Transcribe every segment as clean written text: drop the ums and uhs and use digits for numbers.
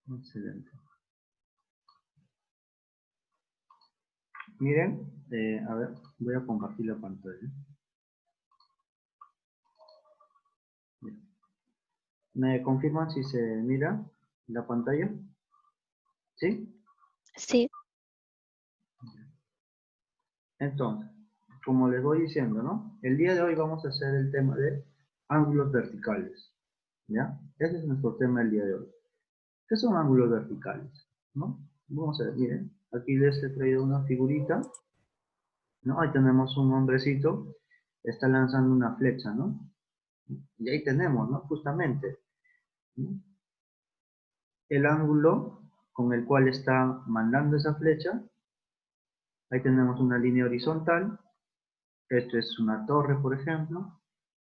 Excelente. Miren, a ver, voy a compartir la pantalla. ¿Me confirman si se mira la pantalla? ¿Sí? Sí. Entonces, como les voy diciendo, ¿no? El día de hoy vamos a hacer el tema de ángulos verticales, ¿ya? Ese es nuestro tema del día de hoy. ¿Qué son ángulos verticales? ¿No? Vamos a ver, miren, aquí les he traído una figurita, ¿no? Ahí tenemos un hombrecito, está lanzando una flecha, ¿no? Y ahí tenemos, ¿no? Justamente, ¿no? El ángulo con el cual está mandando esa flecha. Ahí tenemos una línea horizontal. Esto es una torre, por ejemplo.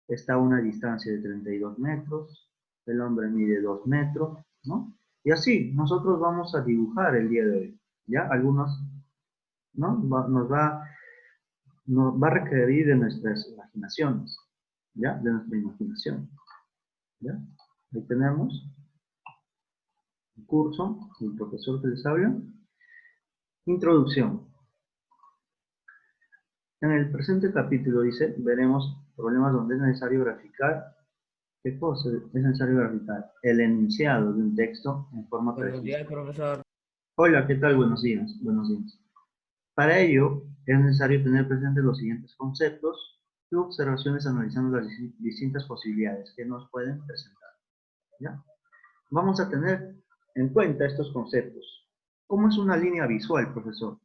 Está a una distancia de 32 metros. El hombre mide 2 metros, ¿no? Y así, nosotros vamos a dibujar el día de hoy, ¿ya? Algunos, ¿no? Nos va a requerir de nuestras imaginaciones, ¿ya? De nuestra imaginación, ¿ya? Ahí tenemos el curso, el profesor que les habla. Introducción. En el presente capítulo dice, veremos problemas donde es necesario graficar. ¿Qué cosa es necesario graficar? El enunciado de un texto en forma Buenos precisa. días, profesor. Hola, ¿qué tal? Buenos días. Buenos días. Para ello, es necesario tener presentes los siguientes conceptos y observaciones analizando las distintas posibilidades que nos pueden presentar, ¿ya? Vamos a tener en cuenta estos conceptos. ¿Cómo es una línea visual, profesor?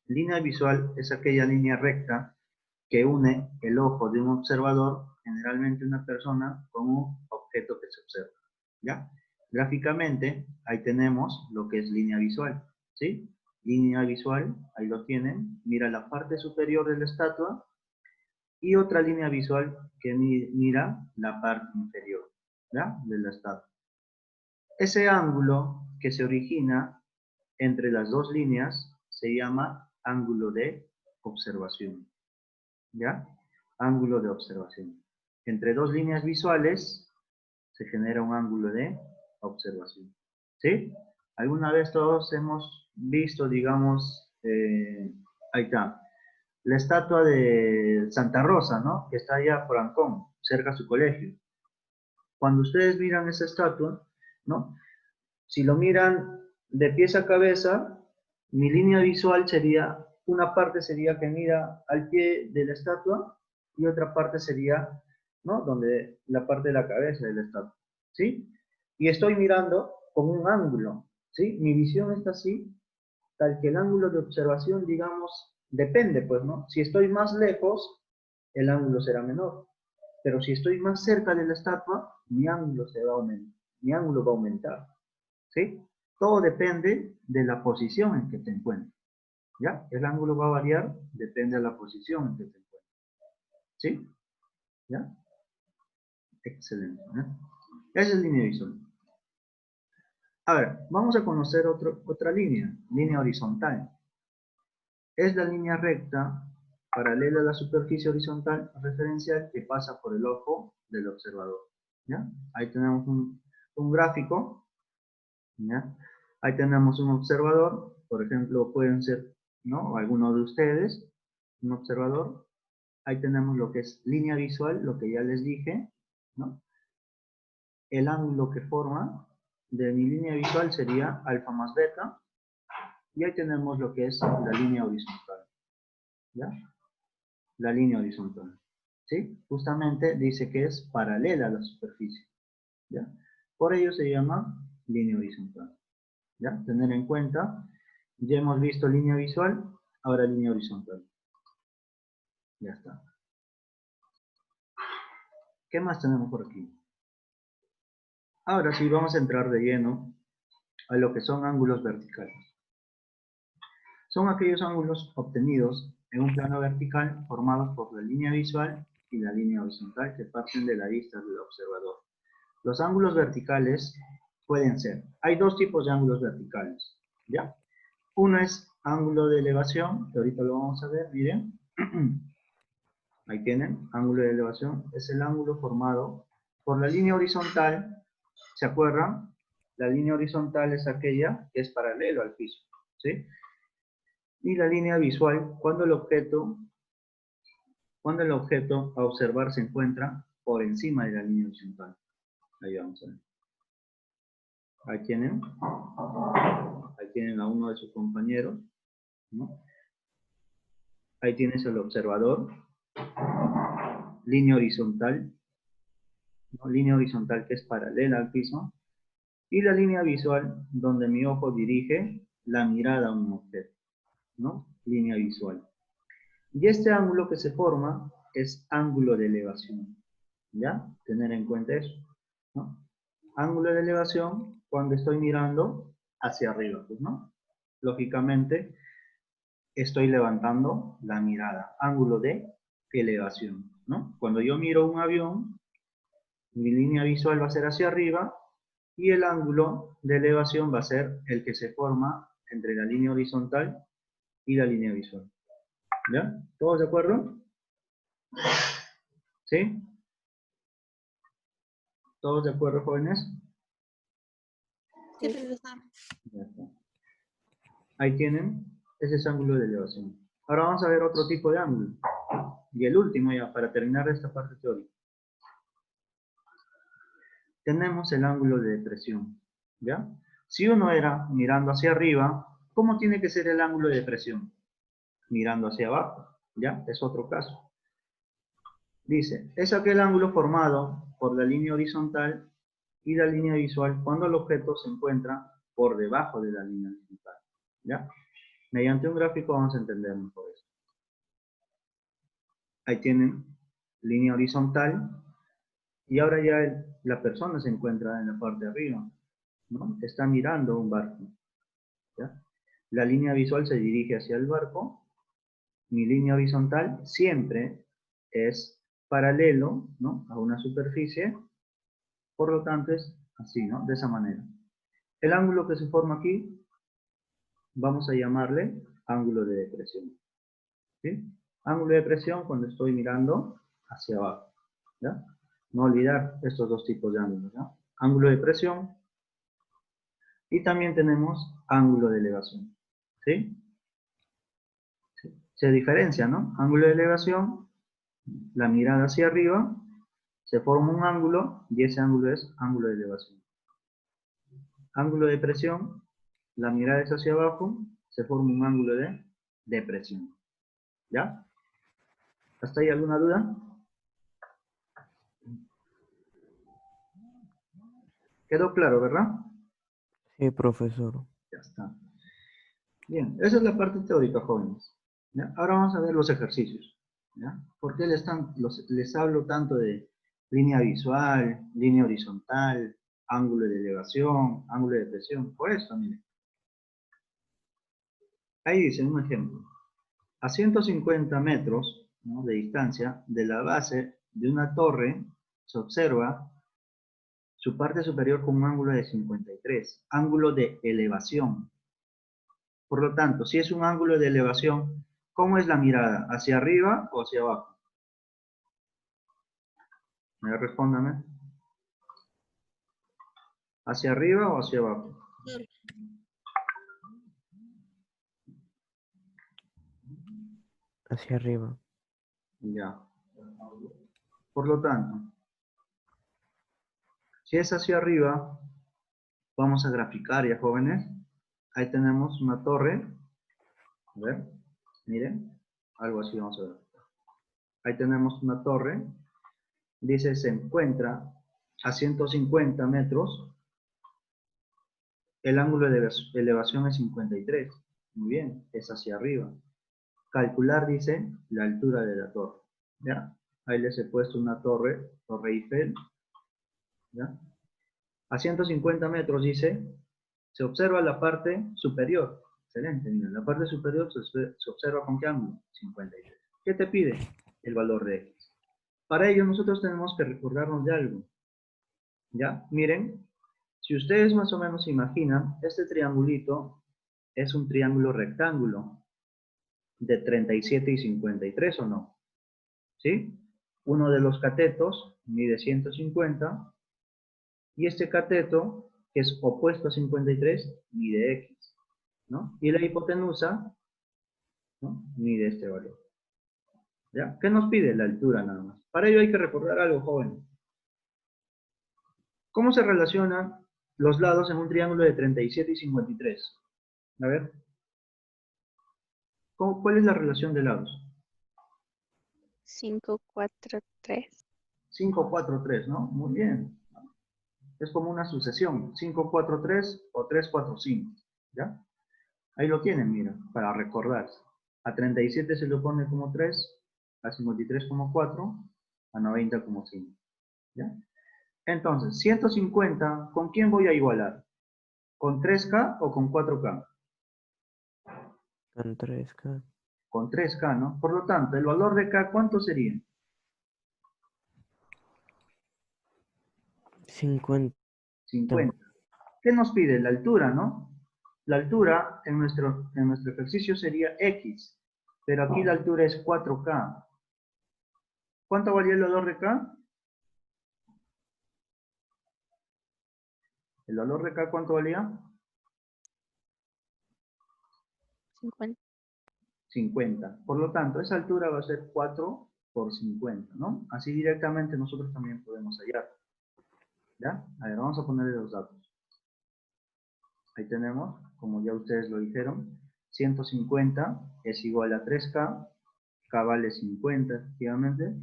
Línea visual es aquella línea recta que une el ojo de un observador, generalmente una persona, con un objeto que se observa, ¿ya? Gráficamente, ahí tenemos lo que es línea visual, ¿sí? Línea visual, ahí lo tienen, mira la parte superior de la estatua, y otra línea visual que mira la parte inferior, ¿ya? De la estatua. Ese ángulo que se origina entre las dos líneas se llama ángulo de observación, ¿ya? Ángulo de observación. Entre dos líneas visuales se genera un ángulo de observación, ¿sí? Alguna vez todos hemos visto, digamos, ahí está, la estatua de Santa Rosa, ¿no? Que está allá por Ancón, cerca a su colegio. Cuando ustedes miran esa estatua, ¿no? Si lo miran de pies a cabeza, mi línea visual sería, una parte sería que mira al pie de la estatua y otra parte sería, ¿no? Donde la parte de la cabeza de la estatua, ¿sí? Y estoy mirando con un ángulo, ¿sí? Mi visión está así, tal que el ángulo de observación, digamos, depende, pues, ¿no? Si estoy más lejos, el ángulo será menor. Pero si estoy más cerca de la estatua, mi ángulo se va a aumentar, mi ángulo va a aumentar, ¿sí? Todo depende de la posición en que te encuentres, ¿ya? El ángulo va a variar, depende de la posición en que te encuentres, ¿sí? ¿Ya? Excelente, ¿eh? Esa es línea visual. A ver, vamos a conocer otra línea horizontal. Es la línea recta paralela a la superficie horizontal referencial que pasa por el ojo del observador, ¿ya? Ahí tenemos un gráfico, ¿ya? Ahí tenemos un observador, por ejemplo, pueden ser, ¿no? Alguno de ustedes, un observador. Ahí tenemos lo que es línea visual, lo que ya les dije, ¿no? El ángulo que forma de mi línea visual sería alfa más beta. Y ahí tenemos lo que es la línea horizontal, ¿ya? La línea horizontal, ¿sí? Justamente dice que es paralela a la superficie, ¿ya? Por ello se llama línea horizontal, ¿ya? Tener en cuenta, ya hemos visto línea visual, ahora línea horizontal. Ya está. ¿Qué más tenemos por aquí? Ahora sí, vamos a entrar de lleno a lo que son ángulos verticales. Son aquellos ángulos obtenidos en un plano vertical formados por la línea visual y la línea horizontal que parten de la vista del observador. Los ángulos verticales pueden ser, hay dos tipos de ángulos verticales, ¿ya? Uno es ángulo de elevación, que ahorita lo vamos a ver, miren. Ahí tienen, ángulo de elevación, es el ángulo formado por la línea horizontal, ¿se acuerdan? La línea horizontal es aquella que es paralela al piso, ¿sí? Y la línea visual, cuando el objeto a observar se encuentra por encima de la línea horizontal. Ahí vamos a ver. Ahí tienen a uno de sus compañeros, ¿no? Ahí tienes el observador, línea horizontal, ¿no? Línea horizontal que es paralela al piso, y la línea visual donde mi ojo dirige la mirada a un objeto, ¿no? Línea visual. Y este ángulo que se forma es ángulo de elevación, ¿ya? Tener en cuenta eso, ¿no? Ángulo de elevación cuando estoy mirando hacia arriba, pues, ¿no? Lógicamente, estoy levantando la mirada. Ángulo de elevación, ¿no? Cuando yo miro un avión, mi línea visual va a ser hacia arriba y el ángulo de elevación va a ser el que se forma entre la línea horizontal y la línea visual. ¿Ya? ¿Todos de acuerdo? ¿Sí? ¿Todos de acuerdo, jóvenes? Sí, profesor. Ya está. Ahí tienen, ese es ángulo de elevación. Ahora vamos a ver otro tipo de ángulo. Y el último ya, para terminar esta parte teórica. Tenemos el ángulo de depresión, ¿ya? Si uno era mirando hacia arriba, ¿cómo tiene que ser el ángulo de depresión? Mirando hacia abajo, ¿ya? Es otro caso. Dice, es aquel ángulo formado por la línea horizontal y la línea visual cuando el objeto se encuentra por debajo de la línea horizontal, ¿ya? Mediante un gráfico vamos a entender mejor esto. Ahí tienen línea horizontal y ahora ya la persona se encuentra en la parte de arriba, ¿no? Está mirando un barco, ¿ya? La línea visual se dirige hacia el barco. Mi línea horizontal siempre es paralelo, ¿no? A una superficie, por lo tanto es así, ¿no? De esa manera. El ángulo que se forma aquí, vamos a llamarle ángulo de depresión, ¿sí? Ángulo de depresión cuando estoy mirando hacia abajo, ¿ya? No olvidar estos dos tipos de ángulos, ¿ya? Ángulo de depresión y también tenemos ángulo de elevación, ¿sí? Se diferencia, ¿no? Ángulo de elevación, la mirada hacia arriba, se forma un ángulo y ese ángulo es ángulo de elevación. Ángulo de depresión, la mirada es hacia abajo, se forma un ángulo de depresión. ¿Ya? ¿Hasta ahí alguna duda? ¿Quedó claro, verdad? Sí, profesor. Ya está. Bien, esa es la parte teórica, jóvenes. ¿Ya? Ahora vamos a ver los ejercicios. ¿Ya? ¿Por qué les hablo tanto de línea visual, línea horizontal, ángulo de elevación, ángulo de depresión? Por eso, miren. Ahí dice un ejemplo. A 150 metros, ¿no?, de distancia de la base de una torre se observa su parte superior con un ángulo de 53, ángulo de elevación. Por lo tanto, si es un ángulo de elevación, ¿cómo es la mirada? ¿Hacia arriba o hacia abajo? Respóndame. ¿Hacia arriba o hacia abajo? Hacia arriba. Ya. Por lo tanto, si es hacia arriba, vamos a graficar ya, jóvenes. Ahí tenemos una torre. A ver, miren. Algo así vamos a ver. Ahí tenemos una torre. Dice, se encuentra a 150 metros. El ángulo de elevación es 53. Muy bien, es hacia arriba. Calcular, dice, la altura de la torre. ¿Ya? Ahí les he puesto una torre, Torre Eiffel. ¿Ya? A 150 metros, dice, se observa la parte superior. Excelente, miren, la parte superior se observa con qué ángulo? 53. ¿Qué te pide? El valor de X. Para ello nosotros tenemos que recordarnos de algo. ¿Ya? Miren, si ustedes más o menos se imaginan, este triangulito es un triángulo rectángulo de 37 y 53, ¿o no? ¿Sí? Uno de los catetos mide 150 y este cateto que es opuesto a 53, mide x, ¿no? Y la hipotenusa, ¿no? Mide este valor. ¿Ya? ¿Qué nos pide? La altura nada más. Para ello hay que recordar algo, joven. ¿Cómo se relacionan los lados en un triángulo de 37 y 53? A ver. ¿Cuál es la relación de lados? 5, 4, 3. 5, 4, 3, ¿no? Muy bien. Es como una sucesión. 5, 4, 3 o 3, 4, 5. ¿Ya? Ahí lo tienen, mira, para recordarse. A 37 se lo pone como 3, a 53 como 4, a 90 como 5. ¿Ya? Entonces, 150, ¿con quién voy a igualar? ¿Con 3K o con 4K? Con 3K. Con 3K, ¿no? Por lo tanto, el valor de K, ¿cuánto sería? 50. 50. ¿Qué nos pide? La altura, ¿no? La altura en nuestro ejercicio sería X, pero aquí la altura es 4K. ¿Cuánto valía el valor de K? ¿El valor de K cuánto valía? 50. 50. Por lo tanto, esa altura va a ser 4 por 50, ¿no? Así directamente nosotros también podemos hallar. ¿Ya? A ver, vamos a ponerle los datos. Ahí tenemos, como ya ustedes lo dijeron, 150 es igual a 3K, K vale 50 efectivamente,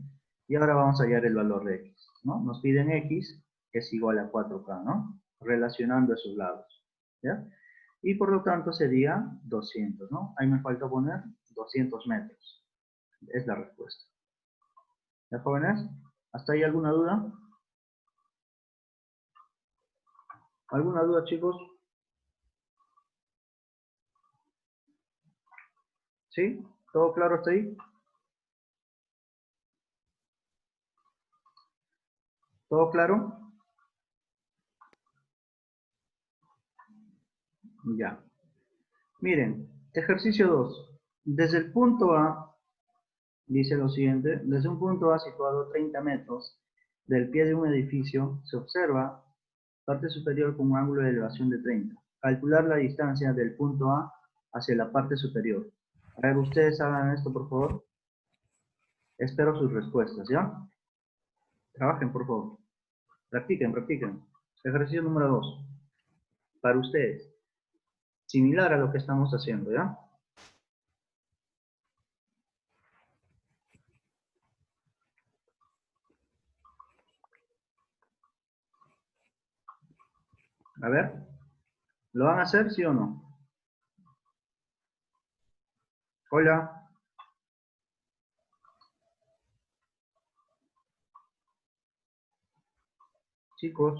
y ahora vamos a hallar el valor de X, ¿no? Nos piden X es igual a 4K, ¿no? Relacionando esos lados, ¿ya? Y por lo tanto sería 200, ¿no? Ahí me falta poner 200 metros. Es la respuesta. ¿Ya, jóvenes? ¿Hasta ahí alguna duda? ¿Alguna duda, chicos? ¿Sí? ¿Todo claro hasta ahí? ¿Todo claro? Ya. Miren, ejercicio 2. Desde el punto A, dice lo siguiente, desde un punto A situado a 30 metros del pie de un edificio, se observa parte superior con un ángulo de elevación de 30. Calcular la distancia del punto A hacia la parte superior. A ver, ustedes hagan esto, por favor. Espero sus respuestas, ¿ya? Trabajen, por favor. Practiquen, practiquen. Ejercicio número 2. Para ustedes. Similar a lo que estamos haciendo, ¿ya? A ver. ¿Lo van a hacer, sí o no? Hola. Chicos.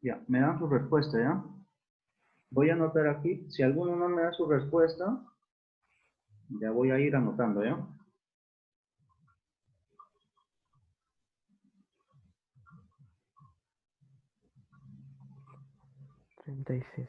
Ya, me dan su respuesta, ¿ya? Voy a anotar aquí. Si alguno no me da su respuesta, ya voy a ir anotando, ¿ya? ¿36? 36.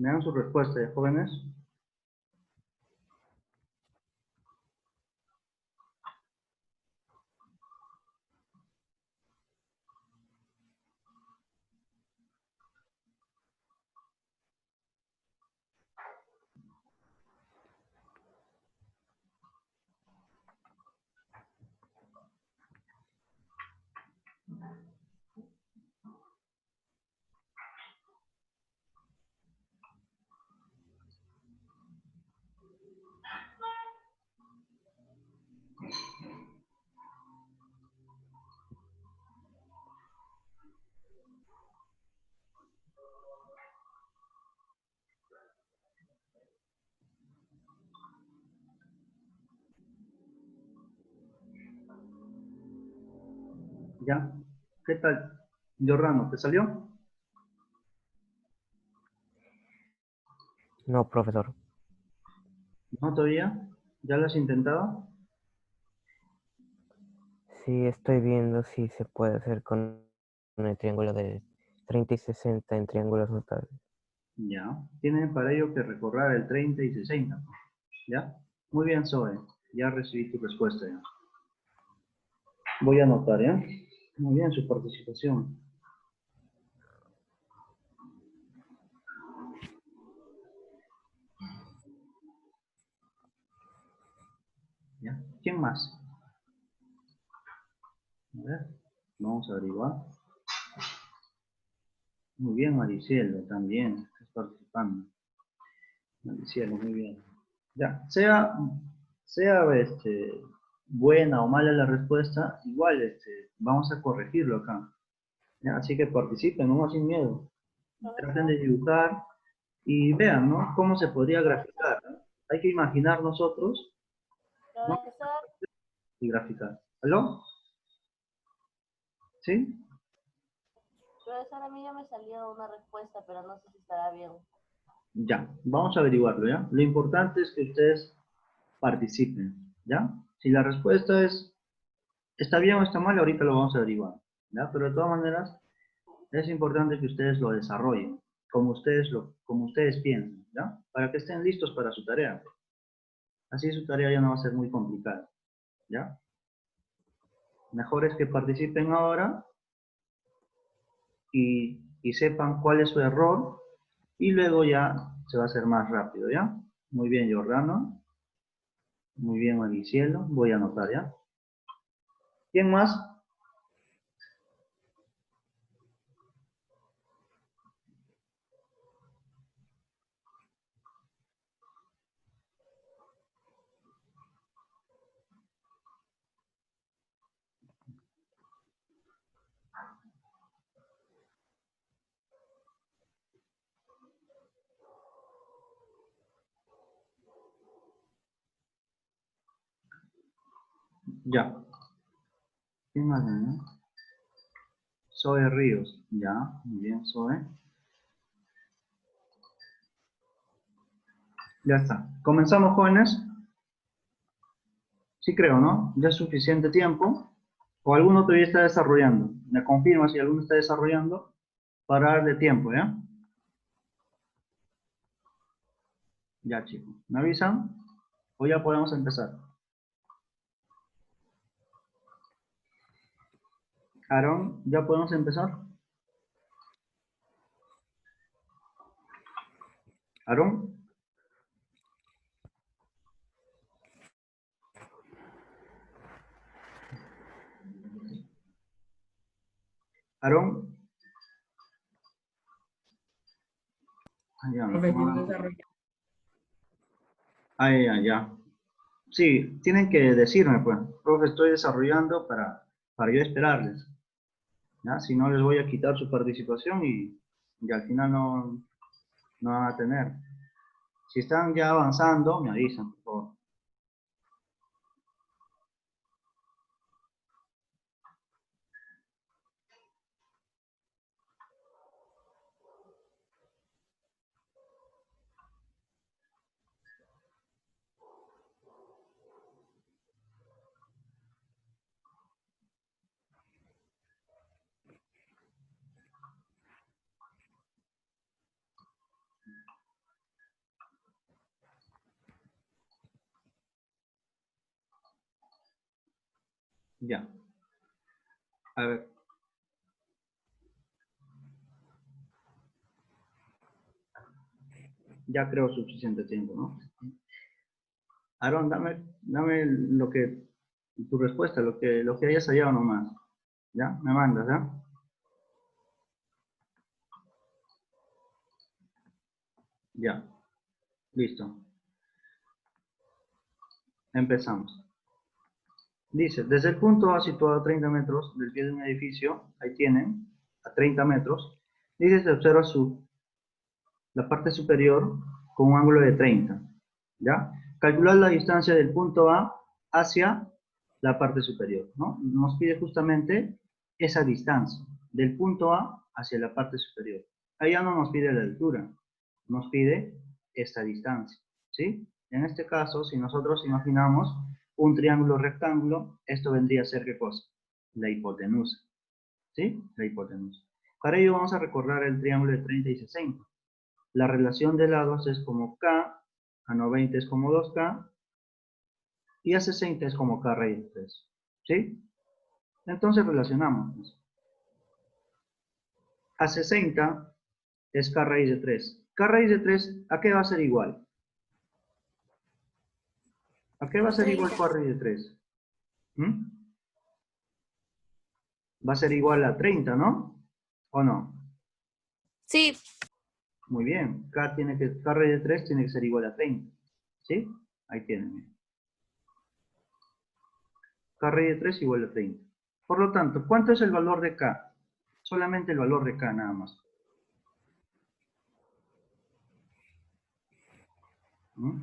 Me dan su respuesta, ¿ya, jóvenes? ¿Ya? ¿Qué tal? Giordano, ¿te salió? No, profesor. ¿No todavía? ¿Ya lo has intentado? Sí, estoy viendo si se puede hacer con el triángulo de 30 y 60 en triángulos notables. Ya. Tienen para ello que recorrer el 30 y 60. ¿Ya? Muy bien, Zoe. Ya recibí tu respuesta. Ya. Voy a anotar, ¿ya? Muy bien su participación. ¿Ya? ¿Quién más? A ver, vamos a averiguar. Muy bien, Maricielo, también. Estás participando. Maricielo, muy bien. Ya, sea buena o mala la respuesta, igual vamos a corregirlo acá. ¿Ya? Así que participen, no sin miedo. Traten de dibujar y vean, ¿no? Cómo se podría graficar, ¿no? Hay que imaginar nosotros, ¿no? Profesor, Y graficar. ¿Aló? ¿Sí? profesor, a mí ya me salió una respuesta, pero no sé si estará bien. Ya, vamos a averiguarlo, ¿ya? Lo importante es que ustedes participen, ¿ya? Si la respuesta está bien o está mal, ahorita lo vamos a averiguar, ¿ya? Pero de todas maneras, es importante que ustedes lo desarrollen, como ustedes piensan, ¿ya? Para que estén listos para su tarea. Así su tarea ya no va a ser muy complicada, ¿ya? Mejor es que participen ahora y sepan cuál es su error y luego ya se va a hacer más rápido, ¿ya? Muy bien, Jordano. Muy bien, Maricielo. Voy a anotar, ¿ya? ¿Quién más? Ya. ¿Quién más, no? Zoe Ríos. Ya, muy bien, Zoe. Ya está. ¿Comenzamos, jóvenes? Sí creo, ¿no? Ya es suficiente tiempo. ¿O alguno todavía está desarrollando? Me confirma si alguno está desarrollando para darle tiempo, ¿ya? Ya, chicos. ¿Me avisan? O ya podemos empezar. Aaron, ¿ya podemos empezar? Aaron. Aaron. Ah, ya, Profe, estoy desarrollando. ya, ya. Sí, tienen que decirme, pues, profe, estoy desarrollando para yo esperarles. ¿Ya? Si no, les voy a quitar su participación y al final no van a tener. Si están ya avanzando, me avisan, por favor. Ya. A ver. Ya creo suficiente tiempo, ¿no? Aaron, dame tu respuesta, lo que hayas hallado nomás. ¿Ya? Me mandas, ¿ya? Ya. Listo. Empezamos. Dice, desde el punto A situado a 30 metros del pie de un edificio, ahí tienen, a 30 metros, dice, se observa la parte superior con un ángulo de 30, ¿ya? Calcular la distancia del punto A hacia la parte superior, ¿no? Nos pide justamente esa distancia, del punto A hacia la parte superior. Ahí ya no nos pide la altura, nos pide esta distancia, ¿sí? En este caso, si nosotros imaginamos un triángulo rectángulo, esto vendría a ser, ¿qué cosa? La hipotenusa, ¿sí? La hipotenusa. Para ello vamos a recordar el triángulo de 30 y 60. La relación de lados es como K, a 90 es como 2K, y a 60 es como K raíz de 3, ¿sí? Entonces relacionamos. A 60 es K raíz de 3. K raíz de 3, ¿a qué va a ser igual? ¿A qué va a ser igual K raíz de 3? ¿Mm? Va a ser igual a 30, ¿no? ¿O no? Sí. Muy bien. K raíz de 3 tiene que ser igual a 30. ¿Sí? Ahí tienen. K raíz de 3 igual a 30. Por lo tanto, ¿cuánto es el valor de K? Solamente el valor de K nada más. ¿Mm?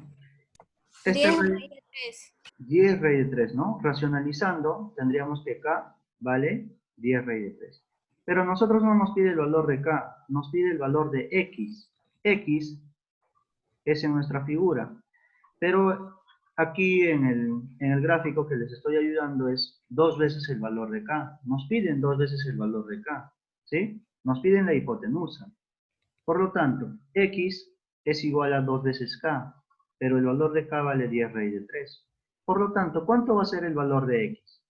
10 raíz de 3. 10 raíz de 3, ¿no? Racionalizando, tendríamos que K vale 10 raíz de 3. Pero nosotros no nos pide el valor de K, nos pide el valor de X. X es en nuestra figura. Pero aquí en el gráfico que les estoy ayudando es 2 veces el valor de K. Nos piden 2 veces el valor de K, ¿sí? Nos piden la hipotenusa. Por lo tanto, X es igual a 2 veces K, pero el valor de K vale 10 raíz de 3. Por lo tanto, ¿cuánto va a ser el valor de X?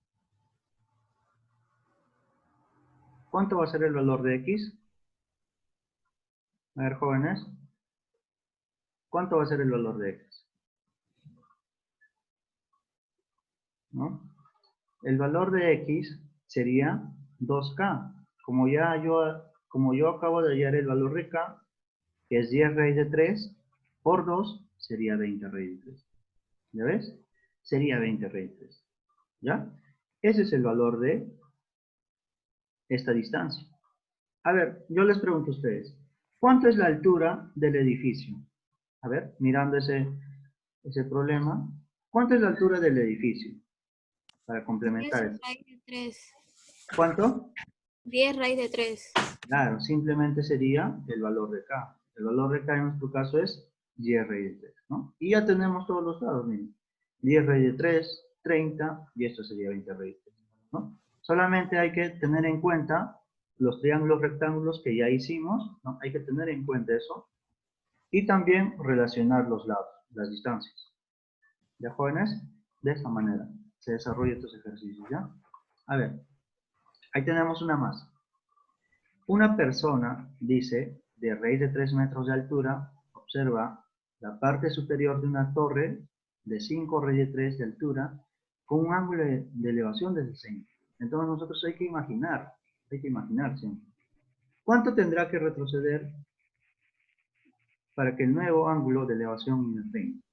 ¿Cuánto va a ser el valor de X? A ver, jóvenes. ¿Cuánto va a ser el valor de X? ¿No? El valor de X sería 2K. Como yo acabo de hallar el valor de K, que es 10 raíz de 3, por 2 sería 20 raíz de 3. ¿Ya ves? Sería 20 raíz de 3. ¿Ya? Ese es el valor de esta distancia. A ver, yo les pregunto a ustedes, ¿cuánto es la altura del edificio? A ver, mirando ese problema, ¿cuánto es la altura del edificio? Para complementar 10 eso. raíz de 3. ¿Cuánto? 10 raíz de 3. Claro, simplemente sería el valor de K. El valor de K en nuestro caso es 10 raíz de 3, ¿no? Y ya tenemos todos los lados, miren. 10 raíz de 3, 30, y esto sería 20 raíz de 3, ¿no? Solamente hay que tener en cuenta los triángulos rectángulos que ya hicimos, ¿no? Hay que tener en cuenta eso. Y también relacionar los lados, las distancias. ¿Ya, jóvenes? De esta manera se desarrollan estos ejercicios, ¿ya? A ver, ahí tenemos una más. Una persona, dice, de raíz de 3 metros de altura, observa la parte superior de una torre de 5 raíz de 3 de altura con un ángulo de elevación de 60. Entonces nosotros hay que imaginar siempre. ¿Cuánto tendrá que retroceder para que el nuevo ángulo de elevación mida 30?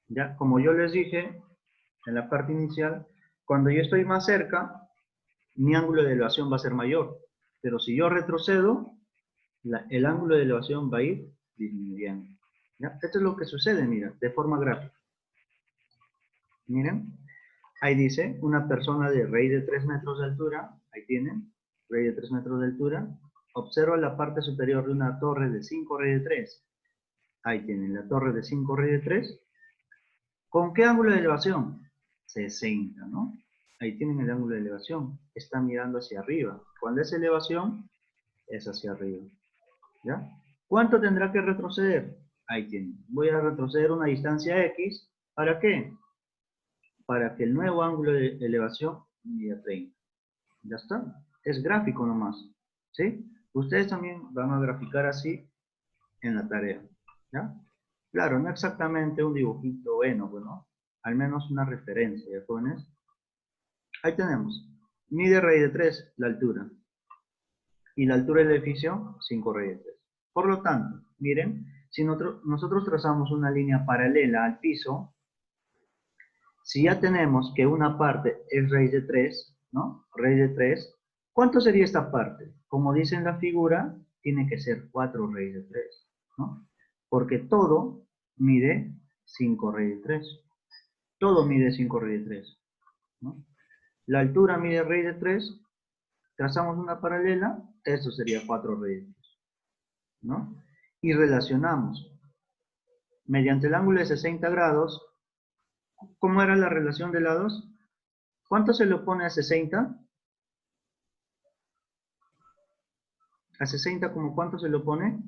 Ya, como yo les dije en la parte inicial, cuando yo estoy más cerca, mi ángulo de elevación va a ser mayor. Pero si yo retrocedo, el ángulo de elevación va a ir disminuyendo. ¿Ya? Esto es lo que sucede, mira, de forma gráfica. Miren, ahí dice, una persona de raíz de 3 metros de altura, ahí tienen, raíz de 3 metros de altura, observa la parte superior de una torre de 5 raíz de 3. Ahí tienen la torre de 5 raíz de 3. ¿Con qué ángulo de elevación? 60, ¿no? Ahí tienen el ángulo de elevación. Está mirando hacia arriba. Cuando es elevación, es hacia arriba. ¿Ya? ¿Cuánto tendrá que retroceder? Ahí tienen. Voy a retroceder una distancia X. ¿Para qué? Para que el nuevo ángulo de elevación mida 30. ¿Ya está? Es gráfico nomás. ¿Sí? Ustedes también van a graficar así en la tarea. ¿Ya? Claro, no exactamente un dibujito bueno, bueno, al menos una referencia, ¿ya, jóvenes? Ahí tenemos. Mide raíz de 3 la altura. Y la altura del edificio, 5 raíz de 3. Por lo tanto, miren, si nosotros trazamos una línea paralela al piso, si ya tenemos que una parte es raíz de 3, ¿no? Raíz de 3, ¿cuánto sería esta parte? Como dice en la figura, tiene que ser 4 raíz de 3, ¿no? Porque todo mide 5 raíz de 3. Todo mide 5 raíz de 3, ¿no? La altura mide raíz de 3, Trazamos una paralela, esto sería 4 raíz de 3, ¿no? Y relacionamos. Mediante el ángulo de 60 grados, ¿cómo era la relación de lados? ¿Cuánto se le opone a 60? ¿A 60 como cuánto se le opone?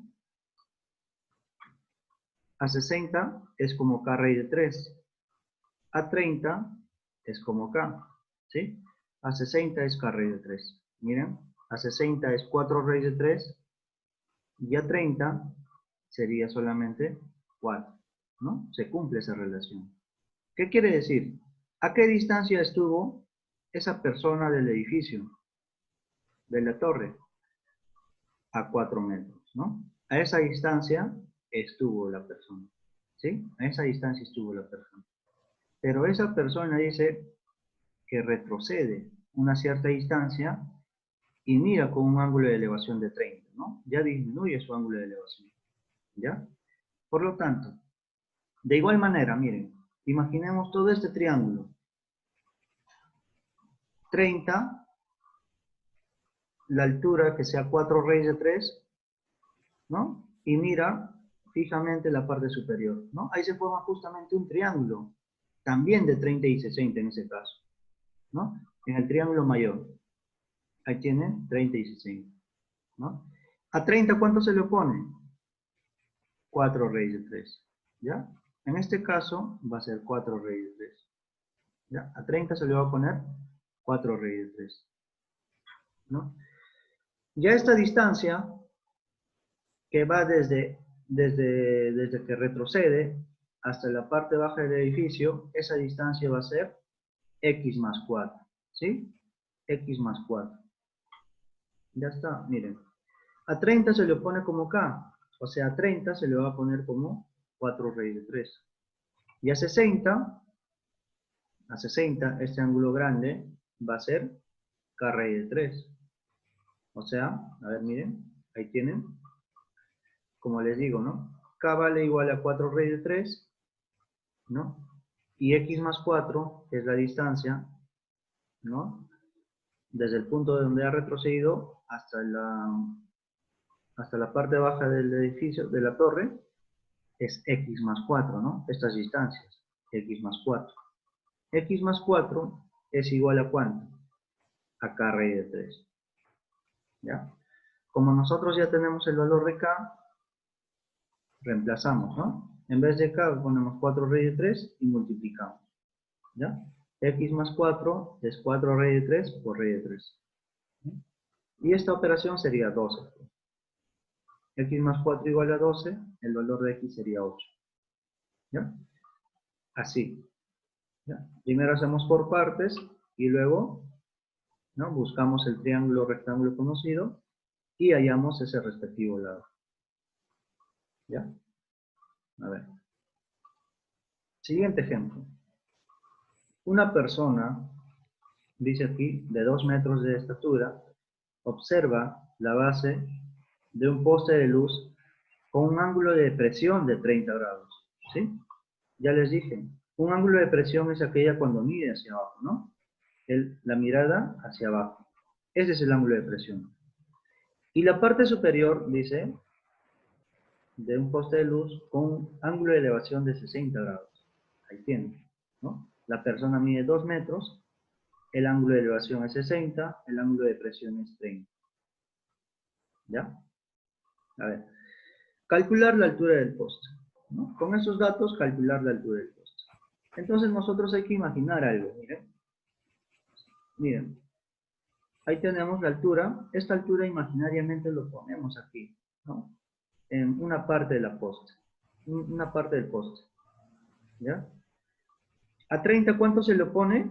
A 60 es como k raíz de 3. A 30 es como k, ¿sí? A 60 es k raíz de 3. Miren, a 60 es 4 raíz de 3 y a 30 sería solamente 4, ¿no? Se cumple esa relación. ¿Qué quiere decir? ¿A qué distancia estuvo esa persona del edificio, de la torre? A 4 metros, ¿no? A esa distancia estuvo la persona, ¿sí? A esa distancia estuvo la persona. Pero esa persona dice que retrocede una cierta distancia y mira con un ángulo de elevación de 30, ¿no? Ya disminuye su ángulo de elevación, ¿ya? Por lo tanto, de igual manera, miren, imaginemos todo este triángulo. 30, la altura que sea 4 raíz de 3, ¿no? Y mira fijamente la parte superior, ¿no? Ahí se forma justamente un triángulo, también de 30 y 60 en ese caso, ¿no? En el triángulo mayor. Ahí tienen 30 y 60, ¿no? A 30, ¿cuánto se le opone? 4 raíz de 3, ¿ya? En este caso va a ser 4 raíz de 3, ¿ya? A 30 se le va a poner 4 raíz de 3, ¿no? Ya esta distancia, que va desde que retrocede hasta la parte baja del edificio, esa distancia va a ser x más 4, ¿sí? X más 4. Ya está, miren. A 30 se le pone como k, o sea, a 30 se le va a poner como 4 raíz de 3. Y a 60, este ángulo grande va a ser k raíz de 3. O sea, a ver, miren, ahí tienen, como les digo, ¿no? K vale igual a 4 raíz de 3, ¿no? Y x más 4 es la distancia, ¿no? Desde el punto de donde ha retrocedido hasta la parte baja del edificio, de la torre, es x más 4, ¿no? Estas distancias, x más 4. X más 4 es igual a ¿cuánto? A k raíz de 3, ¿ya? Como nosotros ya tenemos el valor de k, reemplazamos, ¿no? En vez de k ponemos 4 raíz de 3 y multiplicamos, ¿ya? X más 4 es 4 raíz de 3 por raíz de 3. Y esta operación sería 12. X más 4 igual a 12, el valor de x sería 8. ¿Ya? Así. ¿Ya? Primero hacemos por partes y luego, ¿no?, buscamos el triángulo rectángulo conocido y hallamos ese respectivo lado. ¿Ya? A ver. Siguiente ejemplo. Una persona, dice aquí, de 2 metros de estatura, observa la base de un poste de luz con un ángulo de presión de 30 grados. ¿Sí? Ya les dije, un ángulo de presión es aquella cuando mide hacia abajo, ¿no? La mirada hacia abajo. Ese es el ángulo de presión. Y la parte superior, dice, de un poste de luz con un ángulo de elevación de 60 grados. Ahí tienen, ¿no? La persona mide 2 metros, el ángulo de elevación es 60, el ángulo de presión es 30. ¿Ya? A ver. Calcular la altura del poste, ¿no? Con esos datos, calcular la altura del poste. Entonces nosotros hay que imaginar algo, miren. Miren. Ahí tenemos la altura. Esta altura imaginariamente lo ponemos aquí, ¿no? En una parte de la poste. Una parte del poste. ¿Ya? A 30, ¿cuánto se le pone?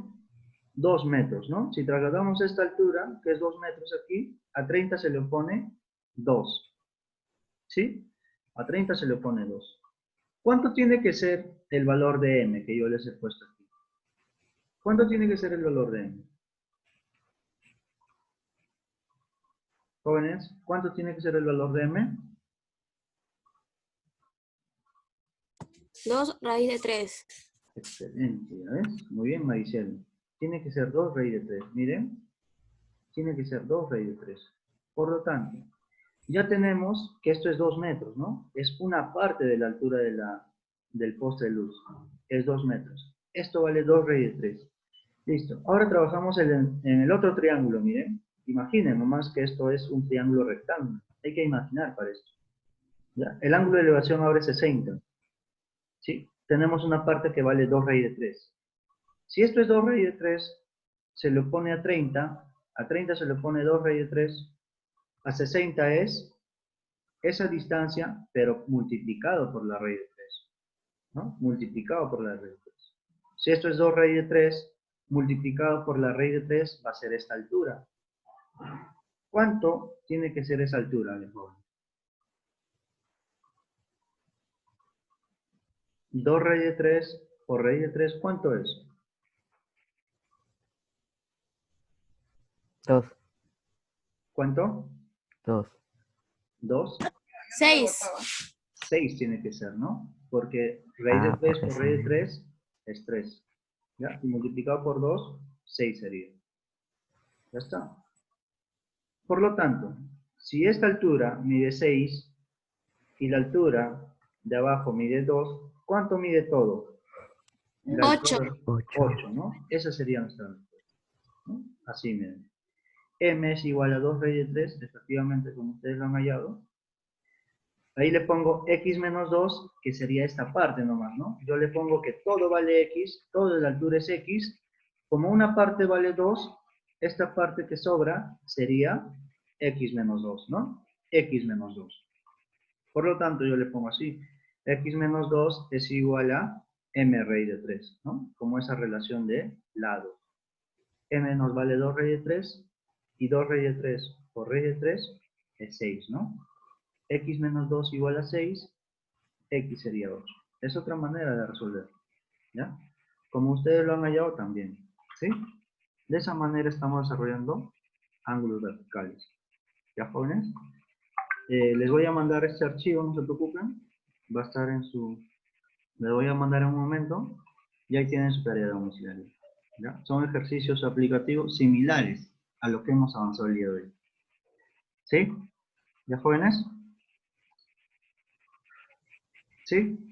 2 metros, ¿no? Si trasladamos esta altura, que es 2 metros aquí, a 30 se le pone 2. ¿Sí? A 30 se le pone 2. ¿Cuánto tiene que ser el valor de m que yo les he puesto aquí? ¿Cuánto tiene que ser el valor de m? Jóvenes, ¿cuánto tiene que ser el valor de m? 2 raíz de 3. Excelente, ¿ya ves? Muy bien, Maricel. Tiene que ser 2 raíz de 3. Miren. Tiene que ser 2 raíz de 3. Por lo tanto, ya tenemos que esto es 2 metros, ¿no? Es una parte de la altura del poste de luz. Es 2 metros. Esto vale 2 raíz de 3. Listo. Ahora trabajamos en el otro triángulo, miren. Imaginen nomás que esto es un triángulo rectángulo. Hay que imaginar para esto. ¿Ya? El ángulo de elevación ahora es 60. ¿Sí? Tenemos una parte que vale 2 raíz de 3. Si esto es 2 raíz de 3, se le pone a 30. A 30 se le pone 2 raíz de 3. A 60 es esa distancia, pero multiplicado por la raíz de 3. ¿No? Multiplicado por la raíz de 3. Si esto es 2 raíz de 3, multiplicado por la raíz de 3 va a ser esta altura. ¿Cuánto tiene que ser esa altura, de joven? 2 raíz de 3 por raíz de 3, ¿cuánto es? 2. ¿Cuánto? 2. 2. 6. 6 tiene que ser, ¿no? Porque raíz de 3 por raíz de 3 es 3. ¿Ya? Y multiplicado por 2, 6 sería. Ya está. Por lo tanto, si esta altura mide 6 y la altura de abajo mide 2, ¿cuánto mide todo? La 8. altura, 8, ¿no? Esa sería nuestra respuesta, ¿no? Así, miren. M es igual a 2 raíz de 3, efectivamente, como ustedes lo han hallado. Ahí le pongo x menos 2, que sería esta parte nomás, ¿no? Yo le pongo que todo vale x, toda la altura es x. Como una parte vale 2, esta parte que sobra sería x menos 2, ¿no? X menos 2. Por lo tanto, yo le pongo así. X menos 2 es igual a m raíz de 3, ¿no? Como esa relación de lados. M nos vale 2 raíz de 3 y 2 raíz de 3 por raíz de 3 es 6, ¿no? X menos 2 igual a 6, X sería 8. Es otra manera de resolver, ¿ya? Como ustedes lo han hallado también, ¿sí? De esa manera estamos desarrollando ángulos verticales. ¿Ya, jóvenes? Les voy a mandar este archivo, no se preocupen. Va a estar en su... Les voy a mandar en un momento y ahí tienen su tarea de domiciliario. ¿Ya? Son ejercicios aplicativos similares a lo que hemos avanzado el día de hoy. ¿Sí? ¿Ya, jóvenes? ¿Sí?